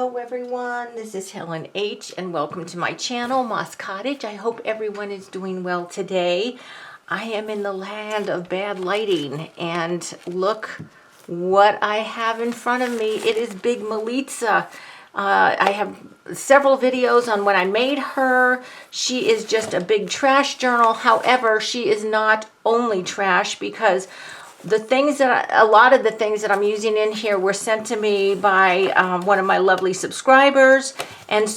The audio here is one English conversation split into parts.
Hello everyone, this is Helen H. and welcome to my channel, Moss Cottage. I hope everyone is doing well today. I am in the land of bad lighting and look what I have in front of me. It is Big Melitza. I have several videos on when I made her. She is just a big trash journal. However, she is not only trash because the things that a lot of the things that I'm using in here were sent to me by one of my lovely subscribers, and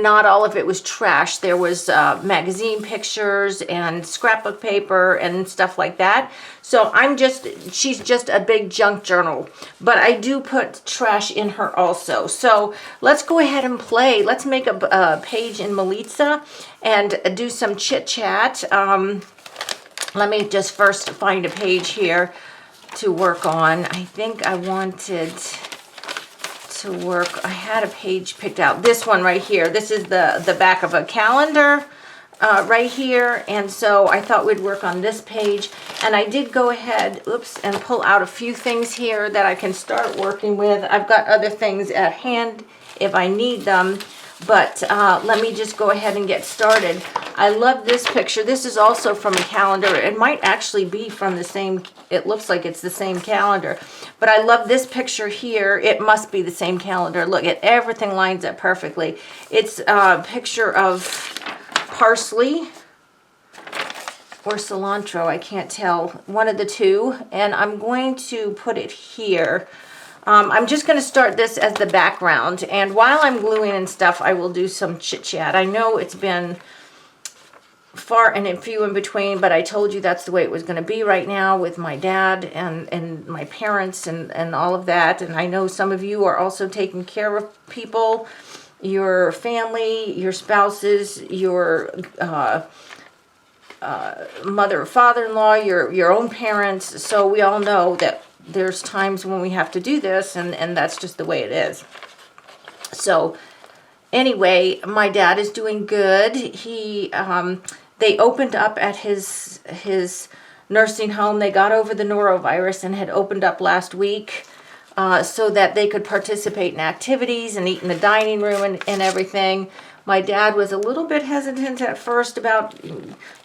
not all of it was trash. There was magazine pictures and scrapbook paper and stuff like that. So she's just a big junk journal, but I do put trash in her also. So let's go ahead and play. Let's make a page in Melitza and do some chit chat. Let me just first find a page here to work on. I think I wanted to work, I had a page picked out. This one right here. This is the back of a calendar right here. And so I thought we'd work on this page. And I did go ahead, and pull out a few things here that I can start working with. I've got other things at hand if I need them. But let me just go ahead and get started. I love this picture. This is also from a calendar. It might actually be from the same, it looks like it's the same calendar. But I love this picture here. It must be the same calendar. Look, everything lines up perfectly. It's a picture of parsley or cilantro. I can't tell. One of the two. And I'm going to put it here. I'm just going to start this as the background, and while I'm gluing and stuff, I will do some chit-chat. I know it's been far and few in between, but I told you that's the way it was going to be right now with my dad and my parents and all of that. And I know some of you are also taking care of people, your family, your spouses, your mother or father-in-law, your own parents. So we all know that there's times when we have to do this, and that's just the way it is. So anyway, my dad is doing good. They opened up at his nursing home. They got over the norovirus and had opened up last week so that they could participate in activities and eat in the dining room and everything. My dad was a little bit hesitant at first about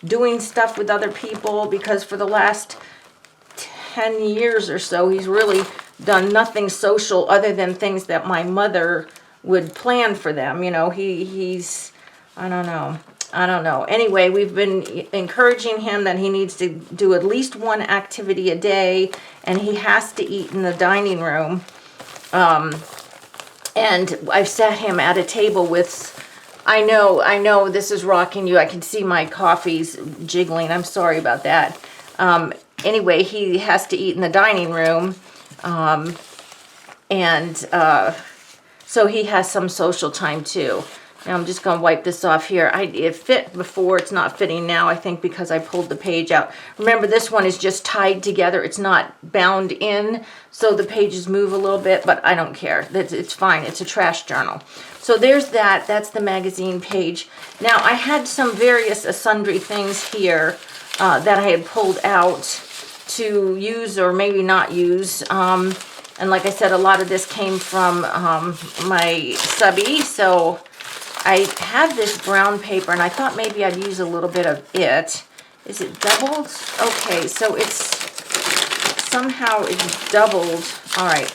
doing stuff with other people because for the last 10 years or so, he's really done nothing social other than things that my mother would plan for them. You know, he's, I don't know. Anyway, we've been encouraging him that he needs to do at least one activity a day, and he has to eat in the dining room. And I've sat him at a table with, I know this is rocking you. I can see my coffee's jiggling. I'm sorry about that. Anyway, he has to eat in the dining room, so he has some social time too. Now I'm just going to wipe this off here. It fit before, it's not fitting now, I think, because I pulled the page out. Remember, this one is just tied together. It's not bound in, so the pages move a little bit, but I don't care. It's fine. It's a trash journal. So there's that. That's the magazine page. Now, I had some various sundry things here that I had pulled out to use or maybe not use. And like I said, a lot of this came from my subby. So I have this brown paper, and I thought maybe I'd use a little bit of it. Is it doubled? Okay, so somehow it's doubled. All right.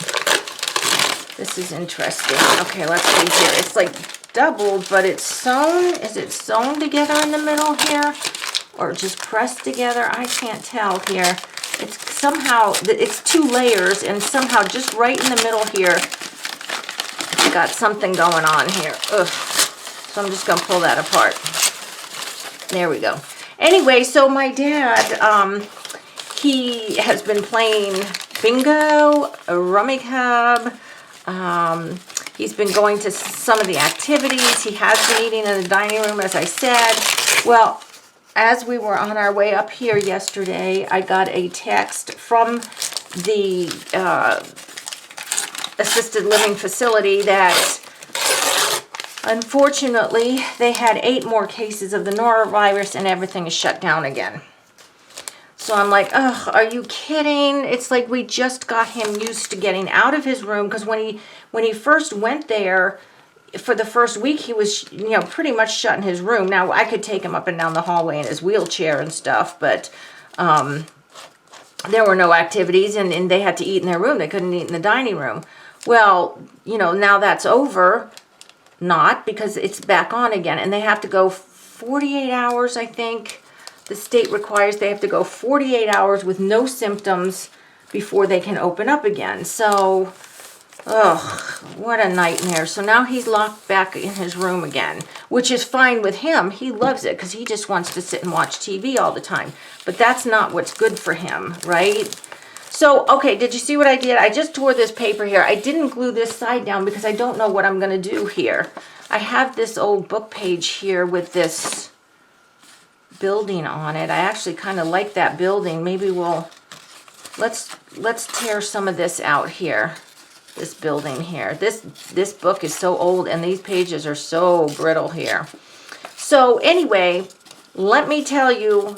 This is interesting. Okay, let's see here. It's like doubled, but it's sewn. Is it sewn together in the middle here? Or just pressed together? I can't tell here. It's somehow, it's two layers, and somehow just right in the middle here, it's got something going on here. Ugh. So I'm just going to pull that apart. There we go. Anyway, so my dad, he has been playing bingo, a rummy cub. He's been going to some of the activities. He has been eating in the dining room, as I said. Well, as we were on our way up here yesterday, I got a text from the assisted living facility that unfortunately they had 8 more cases of the norovirus and everything is shut down again. So I'm like, ugh, are you kidding? It's like we just got him used to getting out of his room, because when when he first went there, for the first week, he was, you know, pretty much shut in his room. Now, I could take him up and down the hallway in his wheelchair and stuff, but there were no activities, and they had to eat in their room. They couldn't eat in the dining room. Well, you know, now that's over, not, because it's back on again, and they have to go 48 hours, I think. The state requires they have to go 48 hours with no symptoms before they can open up again. So, ugh, what a nightmare. So now he's locked back in his room again, which is fine with him. He loves it because he just wants to sit and watch TV all the time. But that's not what's good for him, right? So, okay, did you see what I did? I just tore this paper here. I didn't glue this side down because I don't know what I'm going to do here. I have this old book page here with this building on it. I actually kind of like that building. Maybe let's tear some of this out here. This building here. This book is so old and these pages are so brittle here. So anyway, let me tell you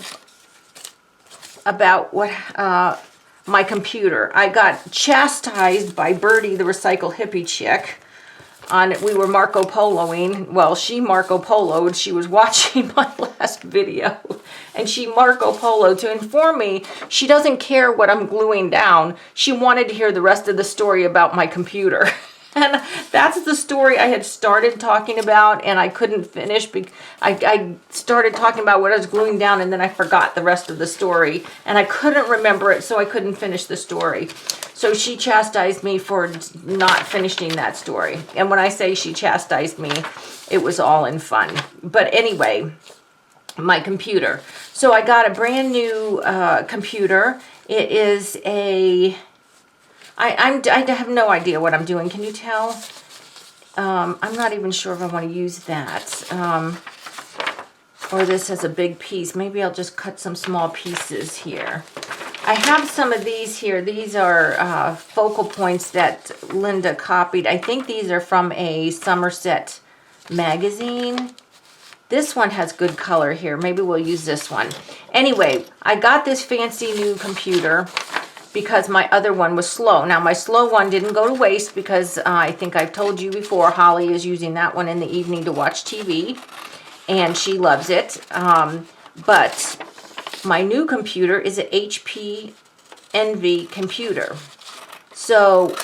about what my computer. I got chastised by Birdie, the recycle hippie chick. We were Marco Poloing. Well, she Marco Poloed. She was watching my last video, and she Marco Poloed to inform me she doesn't care what I'm gluing down. She wanted to hear the rest of the story about my computer. And that's the story I had started talking about, and I couldn't finish. I started talking about what I was gluing down, and then I forgot the rest of the story, and I couldn't remember it, so I couldn't finish the story. So she chastised me for not finishing that story. And when I say she chastised me, it was all in fun. But anyway, my computer. So I got a brand new computer. It is a... I have no idea what I'm doing. Can you tell? I'm not even sure if I want to use that. Or this as a big piece. Maybe I'll just cut some small pieces here. I have some of these here. These are focal points that Linda copied. I think these are from a Somerset magazine. This one has good color here. Maybe we'll use this one. Anyway, I got this fancy new computer because my other one was slow. Now, my slow one didn't go to waste because I think I've told you before, Holly is using that one in the evening to watch TV, and she loves it. But my new computer is an HP Envy computer. So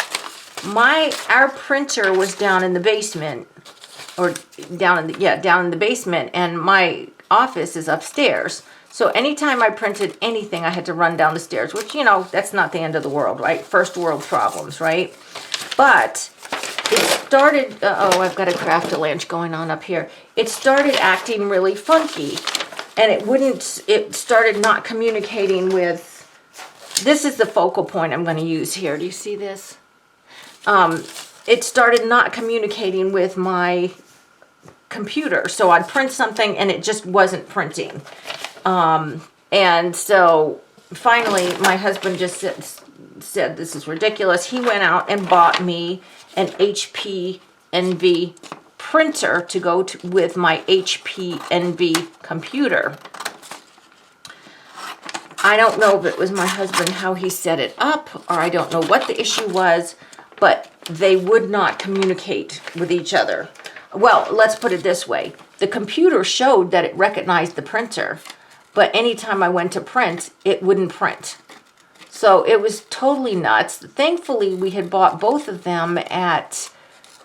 our printer was down in the basement, or down in the basement, and my office is upstairs. So anytime I printed anything, I had to run down the stairs, which, you know, that's not the end of the world, right? First world problems, right? But it started, I've got a craft-a-lanch going on up here. It started acting really funky, and it started not communicating with, this is the focal point I'm going to use here. Do you see this? It started not communicating with my computer. So I'd print something and it just wasn't printing. And so finally my husband just said this is ridiculous. He went out and bought me an HP Envy printer to go with my HP Envy computer. I don't know if it was my husband, how he set it up, or I don't know what the issue was, but they would not communicate with each other. Well, let's put it this way. The computer showed that it recognized the printer, but anytime I went to print, it wouldn't print. So it was totally nuts. Thankfully, we had bought both of them at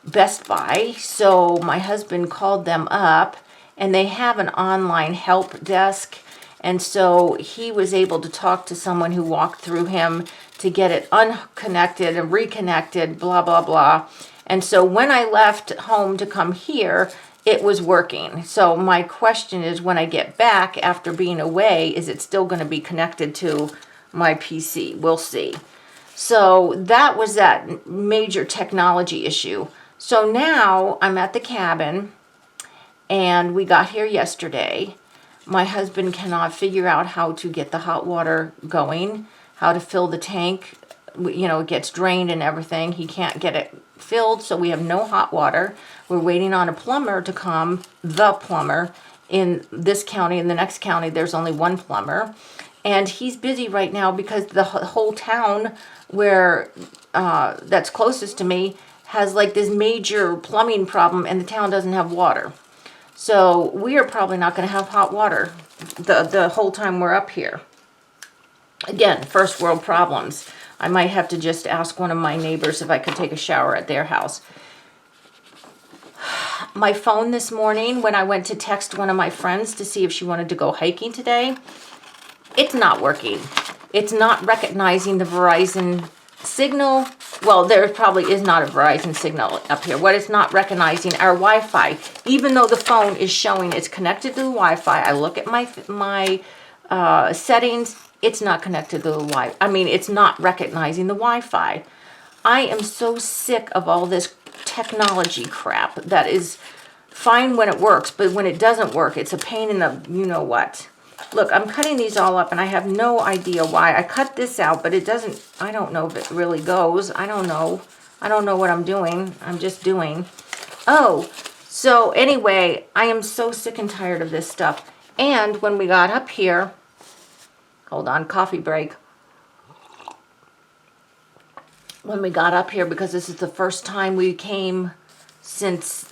Best Buy, so my husband called them up, and they have an online help desk, and so he was able to talk to someone who walked through him to get it unconnected and reconnected, blah, blah, blah. And so when I left home to come here, it was working. So my question is, when I get back after being away, is it still going to be connected to my PC? We'll see. So that was that major technology issue. So now I'm at the cabin, and we got here yesterday. My husband cannot figure out how to get the hot water going, how to fill the tank. You know, it gets drained and everything. He can't get it filled, so we have no hot water. We're waiting on a plumber to come, the plumber. In this county, in the next county, there's only one plumber. And he's busy right now because the whole town where that's closest to me has like this major plumbing problem and the town doesn't have water. So we are probably not going to have hot water the whole time we're up here. Again, first world problems. I might have to just ask one of my neighbors if I could take a shower at their house. My phone this morning, when I went to text one of my friends to see if she wanted to go hiking today, it's not working. It's not recognizing the Verizon signal. Well, there probably is not a Verizon signal up here. What it's not recognizing, our Wi-Fi. Even though the phone is showing it's connected to the Wi-Fi, I look at my settings, it's not connected to the Wi-Fi. I mean, it's not recognizing the Wi-Fi. I am so sick of all this technology crap that is fine when it works, but when it doesn't work, it's a pain in the you-know-what. Look, I'm cutting these all up, and I have no idea why. I cut this out, but it doesn't, I don't know if it really goes. I don't know. I don't know what I'm doing. I'm just doing. Oh, so anyway, I am so sick and tired of this stuff. And when we got up here, hold on, coffee break. When we got up here, because this is the first time we came since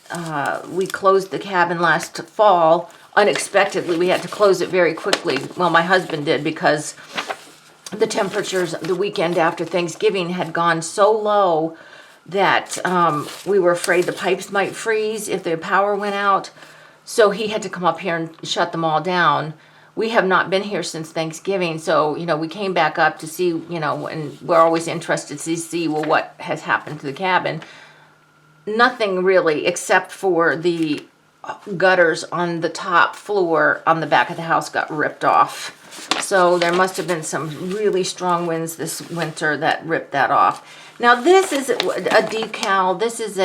we closed the cabin last fall, unexpectedly, we had to close it very quickly. Well, my husband did, because the temperatures the weekend after Thanksgiving had gone so low that we were afraid the pipes might freeze if the power went out. So he had to come up here and shut them all down. We have not been here since Thanksgiving, so, you know, we came back up to see, you know, and we're always interested to see, well, what has happened to the cabin. Nothing really, except for the gutters on the top floor on the back of the house got ripped off. So there must have been some really strong winds this winter that ripped that off. Now this is a decal. This is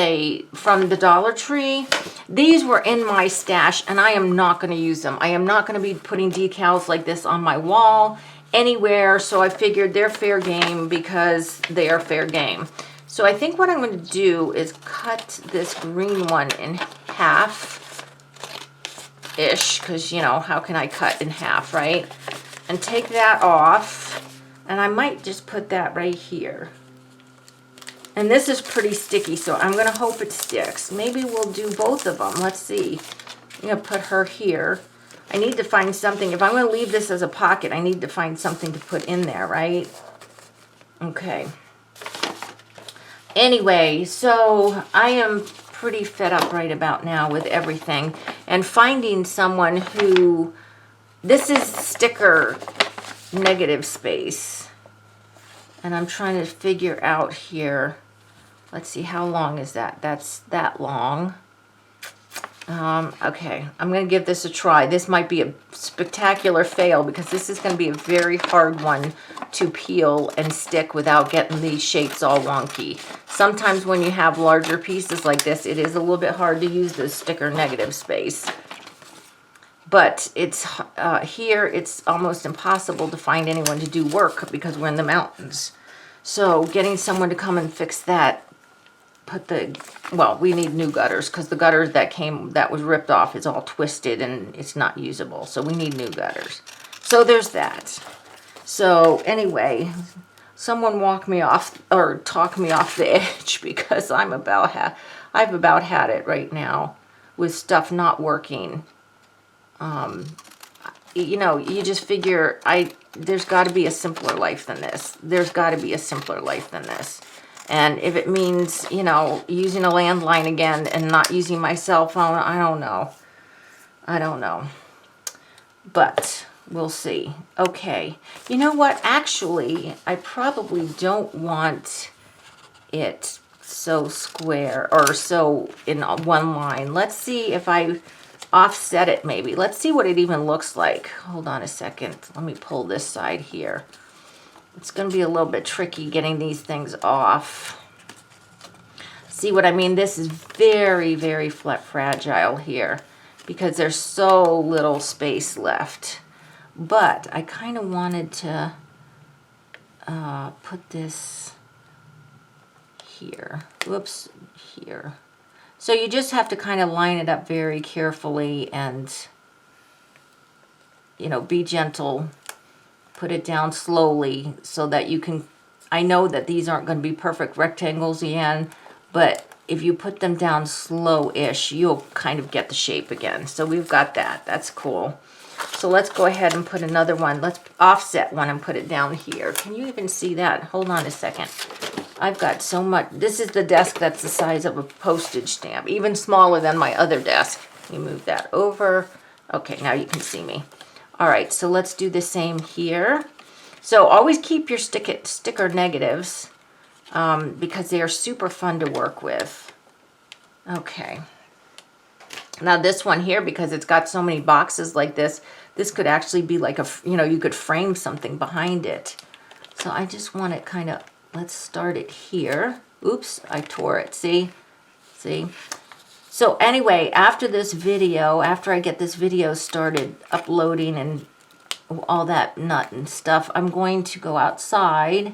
from the Dollar Tree. These were in my stash and I am not going to use them. I am not going to be putting decals like this on my wall anywhere. So I figured they're fair game because they are fair game. So I think what I'm going to do is cut this green one in half-ish, because, you know, how can I cut in half, right? And take that off, and I might just put that right here. And this is pretty sticky, so I'm going to hope it sticks. Maybe we'll do both of them. Let's see. I'm going to put her here. I need to find something. If I'm going to leave this as a pocket, I need to find something to put in there, right? Okay. Anyway, so I am pretty fed up right about now with everything. And finding someone who... This is sticker negative space. And I'm trying to figure out here. Let's see, how long is that? That's that long. Okay, I'm going to give this a try. This might be a spectacular fail because this is going to be a very hard one to peel and stick without getting these shapes all wonky. Sometimes when you have larger pieces like this, it is a little bit hard to use the sticker negative space. But it's here, it's almost impossible to find anyone to do work because we're in the mountains. So getting someone to come and fix that, well, we need new gutters because the gutters that was ripped off is all twisted and it's not usable. So we need new gutters. So there's that. So anyway, someone walk me off or talk me off the edge because I've about had it right now with stuff not working. You know, you just figure there's got to be a simpler life than this. There's got to be a simpler life than this. And if it means, you know, using a landline again and not using my cell phone, I don't know. I don't know. But we'll see. Okay. You know what? Actually, I probably don't want it so square or so in one line. Let's see if I offset it maybe. Let's see what it even looks like. Hold on a second. Let me pull this side here. It's going to be a little bit tricky getting these things off. See what I mean? This is very, very fragile here because there's so little space left. But I kind of wanted to put this here. Whoops, here. So you just have to kind of line it up very carefully and, you know, be gentle. Put it down slowly so that you can, I know that these aren't going to be perfect rectangles again, but if you put them down slow-ish, you'll kind of get the shape again. So we've got that. That's cool. So let's go ahead and put another one. Let's offset one and put it down here. Can you even see that? Hold on a second. I've got so much. This is the desk that's the size of a postage stamp, even smaller than my other desk. You move that over. Okay, now you can see me. All right, so let's do the same here. So always keep your sticker negatives because they are super fun to work with. Okay. Now this one here, because it's got so many boxes like this could actually be like a, you could frame something behind it. So I just want it kind of, let's start it here. Oops, I tore it, see? So anyway, after this video, after I get this video started uploading and all that nut and stuff, I'm going to go outside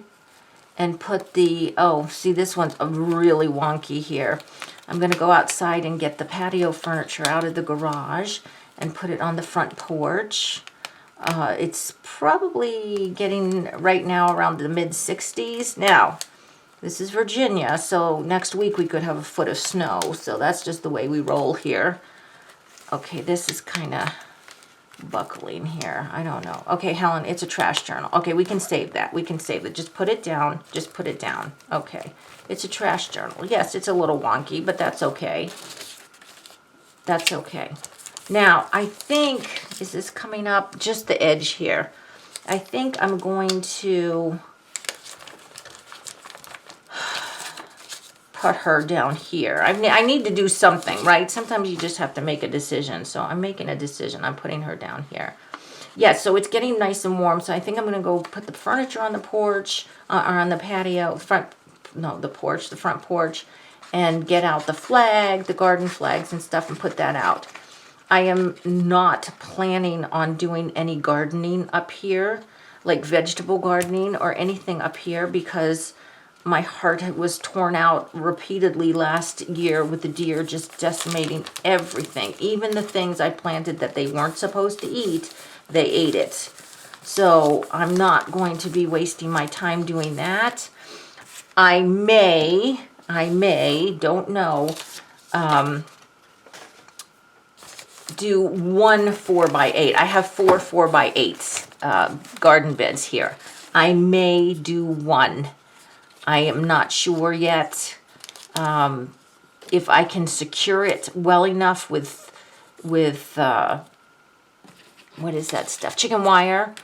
and put the, oh, see this one's really wonky here. I'm going to go outside and get the patio furniture out of the garage and put it on the front porch. It's probably getting right now around the mid-60s. Now, this is Virginia, so next week we could have a foot of snow. So that's just the way we roll here. Okay, this is kind of buckling here. I don't know. Okay, Helen, it's a trash journal. Okay, we can save that. We can save it. Just put it down. Just put it down. Okay, it's a trash journal. Yes, it's a little wonky, but that's okay. That's okay. Now, I think, is this coming up? Just the edge here. I think I'm going to put her down here. I need to do something, right? Sometimes you just have to make a decision. So I'm making a decision. I'm putting her down here. Yeah, so it's getting nice and warm. So I think I'm going to go put the furniture on the porch, or on the patio, the front porch, and get out the flag, the garden flags and stuff, and put that out. I am not planning on doing any gardening up here, like vegetable gardening or anything up here, because my heart was torn out repeatedly last year with the deer just decimating everything. Even the things I planted that they weren't supposed to eat, they ate it. So I'm not going to be wasting my time doing that. I may, don't know, do one 4x8. I have 4 4x8s garden beds here. I may do one. I am not sure yet if I can secure it well enough with what is that stuff? Chicken wire.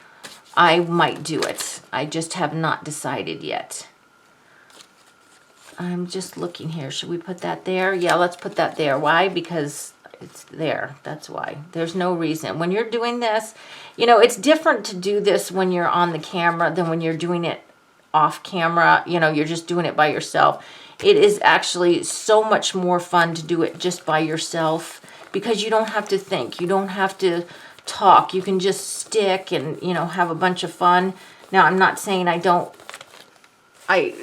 I might do it. I just have not decided yet. I'm just looking here. Should we put that there? Yeah, let's put that there. Why? Because it's there. That's why. There's no reason. When you're doing this, it's different to do this when you're on the camera than when you're doing it off camera. You're just doing it by yourself. It is actually so much more fun to do it just by yourself because you don't have to think. You don't have to talk. You can just stick and, have a bunch of fun. Now, I'm not saying I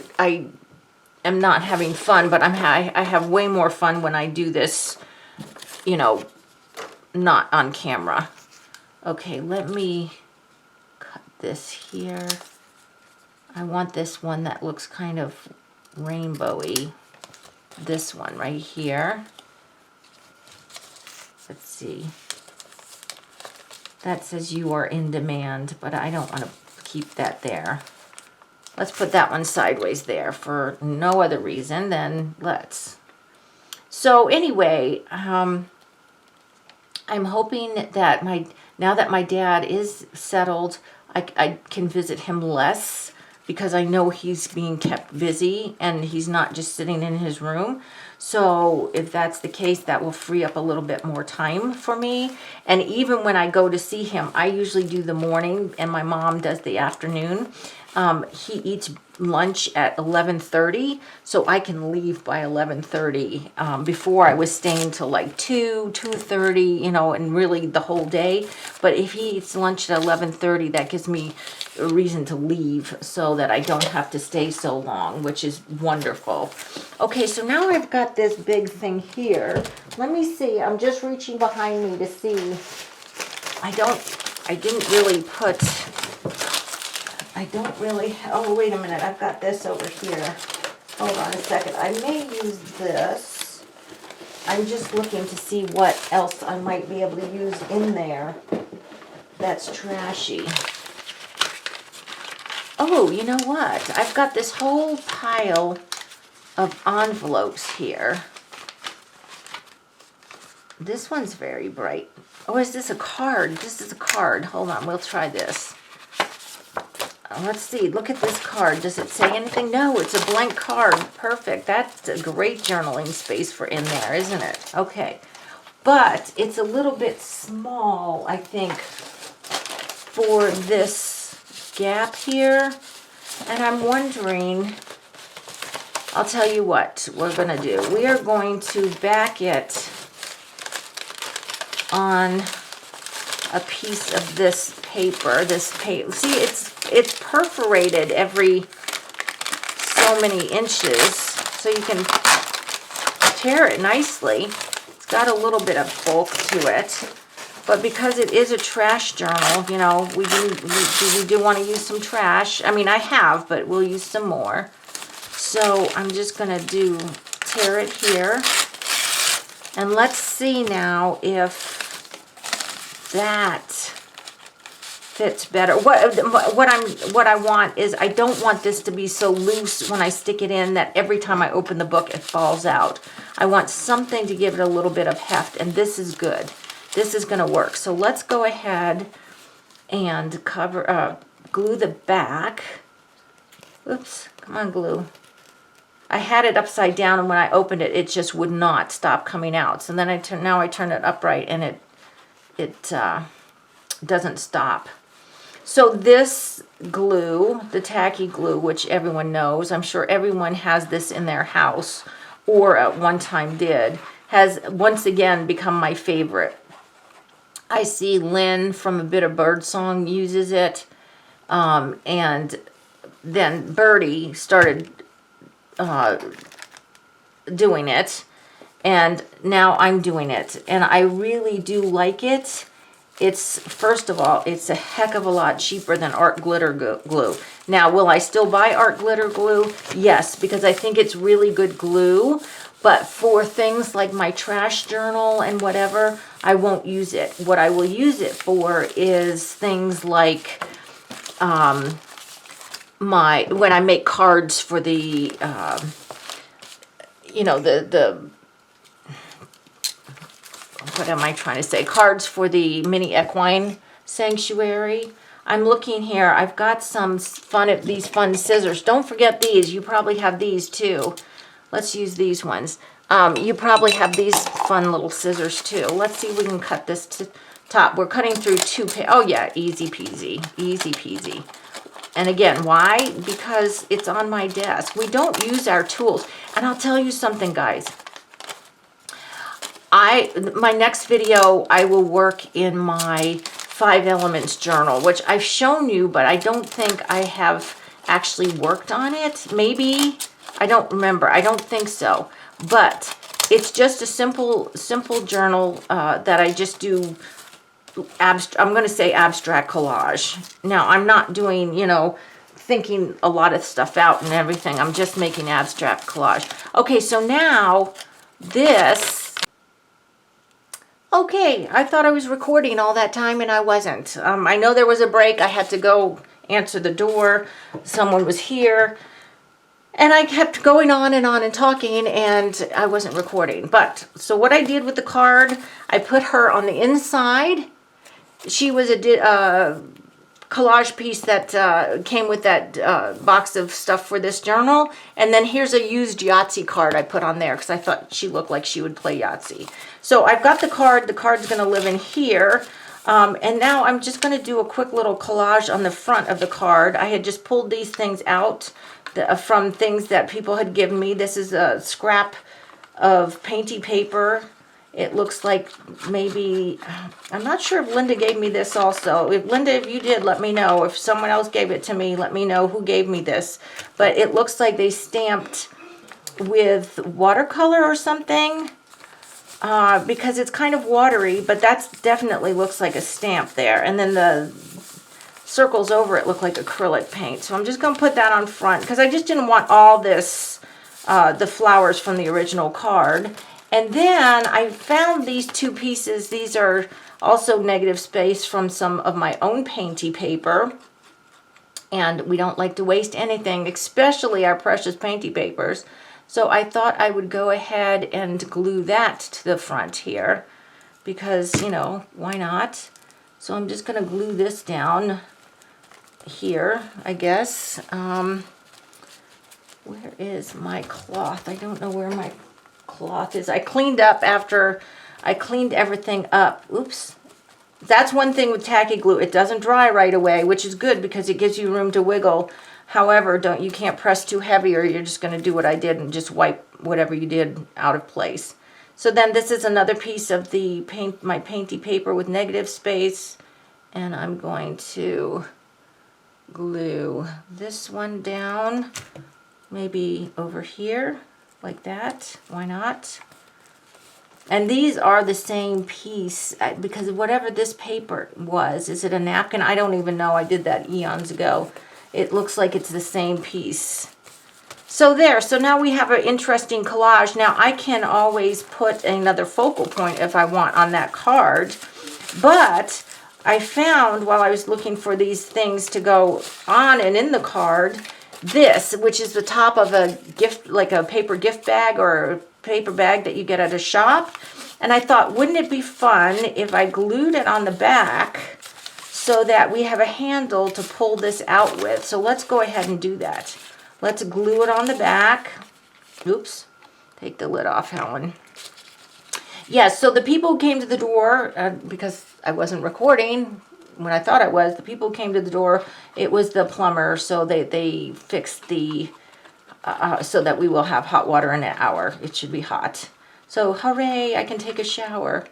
am not having fun, but I have way more fun when I do this, not on camera. Okay, let me cut this here. I want this one that looks kind of rainbowy. This one right here. Let's see. That says you are in demand, but I don't want to keep that there. Let's put that one sideways there for no other reason than let's. So anyway, I'm hoping that now that my dad is settled, I can visit him less because I know he's being kept busy and he's not just sitting in his room. So if that's the case, that will free up a little bit more time for me. And even when I go to see him, I usually do the morning and my mom does the afternoon. He eats lunch at 11:30, so I can leave by 11:30. Before I was staying till like 2:30, and really the whole day. But if he eats lunch at 11:30, that gives me a reason to leave so that I don't have to stay so long, which is wonderful. Okay, so now I've got this big thing here. Let me see. I'm just reaching behind me to see. I don't really, oh, wait a minute. I've got this over here. Hold on a second. I may use this. I'm just looking to see what else I might be able to use in there that's trashy. Oh, you know what? I've got this whole pile of envelopes here. This one's very bright. Oh, is this a card? This is a card. Hold on, we'll try this. Let's see, look at this card. Does it say anything? No, it's a blank card. Perfect. That's a great journaling space for in there, isn't it? Okay. But it's a little bit small, I think, for this gap here. And I'm wondering, I'll tell you what we're going to do. We are going to back it on a piece of this paper. See, it's perforated every so many inches, so you can tear it nicely. It's got a little bit of bulk to it, but because it is a trash journal, you know, we do want to use some trash. I mean, I have, but we'll use some more. So I'm just gonna tear it here, and let's see now if that fits better. What I want is, I don't want this to be so loose when I stick it in that every time I open the book it falls out. I want something to give it a little bit of heft, and this is good. This is going to work. So let's go ahead and glue the back. Oops, come on, glue. I had it upside down, and when I opened it, it just would not stop coming out. So then now I turn it upright, and it doesn't stop. So this glue, the tacky glue, which everyone knows, I'm sure everyone has this in their house, or at one time did, has once again become my favorite. I see Lynn from A Bit of Birdsong uses it, and then Birdie started doing it, and now I'm doing it, and I really do like it. It's, first of all, it's a heck of a lot cheaper than art glitter glue. Now, will I still buy art glitter glue? Yes, because I think it's really good glue, but for things like my trash journal and whatever, I won't use it. What I will use it for is things like when I make cards for the, you know, what am I trying to say? Cards for the mini equine sanctuary. I'm looking here. I've got some these fun scissors. Don't forget these. You probably have these too. Let's use these ones. You probably have these fun little scissors too. Let's see if we can cut this to top. We're cutting through oh yeah, easy peasy. Easy peasy. And again, why? Because it's on my desk. We don't use our tools. And I'll tell you something, guys. My next video, I will work in my 5 Elements journal, which I've shown you, but I don't think I have actually worked on it. Maybe, I don't remember. I don't think so. But it's just a simple journal that I just do. I'm going to say abstract collage. Now, I'm not doing, you know, thinking a lot of stuff out and everything. I'm just making abstract collage. Okay, so now this. Okay, I thought I was recording all that time and I wasn't. I know there was a break. I had to go answer the door. Someone was here. And I kept going on and talking, and I wasn't recording. But, so what I did with the card, I put her on the inside. She was a collage piece that came with that box of stuff for this journal. And then here's a used Yahtzee card I put on there because I thought she looked like she would play Yahtzee. So I've got the card. The card's going to live in here. And now I'm just going to do a quick little collage on the front of the card. I had just pulled these things out from things that people had given me. This is a scrap of painty paper. It looks like maybe, I'm not sure if Linda gave me this also. Linda, if you did, let me know. If someone else gave it to me, let me know who gave me this. But it looks like they stamped with watercolor or something. Because it's kind of watery, but that definitely looks like a stamp there. And then the circles over it look like acrylic paint. So I'm just going to put that on front because I just didn't want all this the flowers from the original card. And then I found these two pieces. These are also negative space from some of my own painty paper. And we don't like to waste anything, especially our precious painty papers. So I thought I would go ahead and glue that to the front here because, you know, why not? So I'm just going to glue this down here, I guess. Where is my cloth? I don't know where my cloth is. I cleaned up after I cleaned everything up. Oops. That's one thing with tacky glue. It doesn't dry right away, which is good because it gives you room to wiggle. However, you can't press too heavy or you're just going to do what I did and just wipe whatever you did out of place. So then this is another piece of the my painty paper with negative space. And I'm going to glue this one down, maybe over here, like that. Why not? And these are the same piece, because whatever this paper was, is it a napkin? I don't even know. I did that eons ago. It looks like it's the same piece. So there, so now we have an interesting collage. Now I can always put another focal point if I want on that card, but I found while I was looking for these things to go on and in the card, this, which is the top of a gift, like a paper gift bag or a paper bag that you get at a shop. And I thought, wouldn't it be fun if I glued it on the back so that we have a handle to pull this out with? So let's go ahead and do that. Let's glue it on the back. Oops, take the lid off, Helen. Yes, so the people who came to the door, because I wasn't recording when I thought I was, the people who came to the door, it was the plumber, so they fixed the, so that we will have hot water in an hour. It should be hot. So hooray, I can take a shower.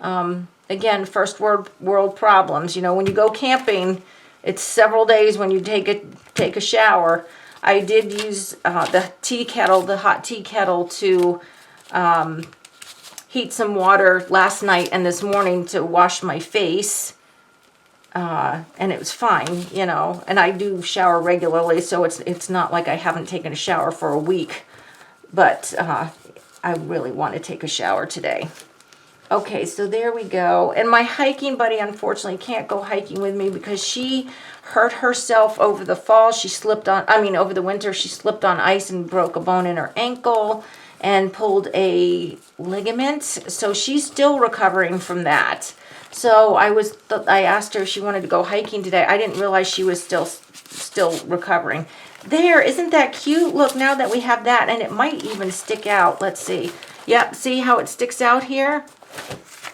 Again, first world problems. You know, when you go camping, it's several days when you take a shower. I did use the tea kettle, the hot tea kettle, to heat some water last night and this morning to wash my face. And it was fine, you know, and I do shower regularly, so it's not like I haven't taken a shower for a week, but I really want to take a shower today. Okay, so there we go. And my hiking buddy, unfortunately, can't go hiking with me because she hurt herself over the fall. She slipped on, over the winter, she slipped on ice and broke a bone in her ankle and pulled a ligament. So she's still recovering from that. So I asked her if she wanted to go hiking today. I didn't realize she was still recovering. There, isn't that cute? Look, now that we have that, and it might even stick out. Let's see. Yep, see how it sticks out here?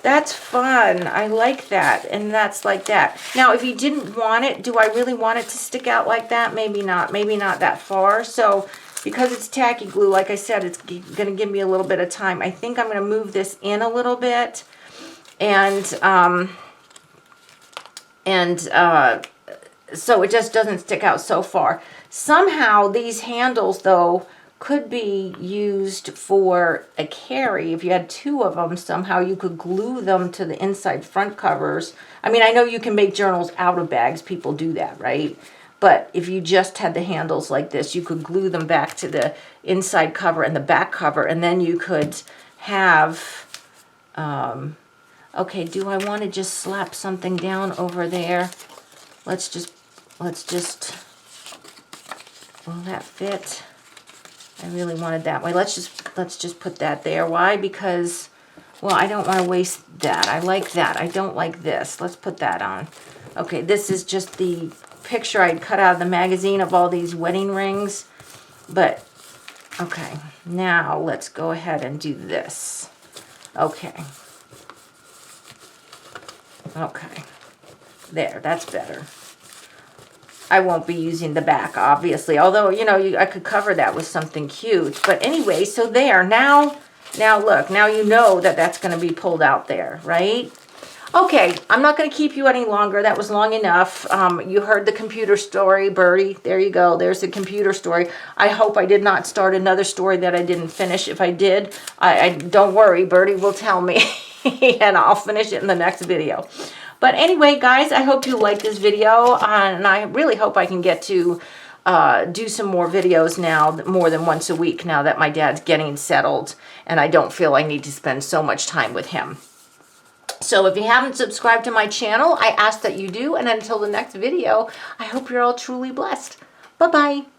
That's fun. I like that. And that's like that. Now, if you didn't want it, do I really want it to stick out like that? Maybe not. Maybe not that far. So because it's tacky glue, like I said, it's going to give me a little bit of time. I think I'm going to move this in a little bit. And so it just doesn't stick out so far. Somehow these handles, though, could be used for a carry. If you had two of them, somehow you could glue them to the inside front covers. I mean, I know you can make journals out of bags. People do that, right? But if you just had the handles like this, you could glue them back to the inside cover and the back cover, and then you could have... okay, do I want to just slap something down over there? Let's just, will that fit? I really wanted that way. Let's just put that there. Why? Because, well, I don't want to waste that. I like that. I don't like this. Let's put that on. Okay, this is just the picture I'd cut out of the magazine of all these wedding rings. But, okay, now let's go ahead and do this. Okay. Okay, there, that's better. I won't be using the back, obviously, although, you know, I could cover that with something cute. But anyway, so there, now look, now you know that that's going to be pulled out there, right? Okay, I'm not going to keep you any longer. That was long enough. You heard the computer story, Birdie. There you go. There's the computer story. I hope I did not start another story that I didn't finish. If I did, I don't worry, Birdie will tell me. And I'll finish it in the next video. But anyway, guys, I hope you liked this video, and I really hope I can get to do some more videos now, more than once a week, now that my dad's getting settled and I don't feel I need to spend so much time with him. So if you haven't subscribed to my channel, I ask that you do. And until the next video, I hope you're all truly blessed. Bye-bye.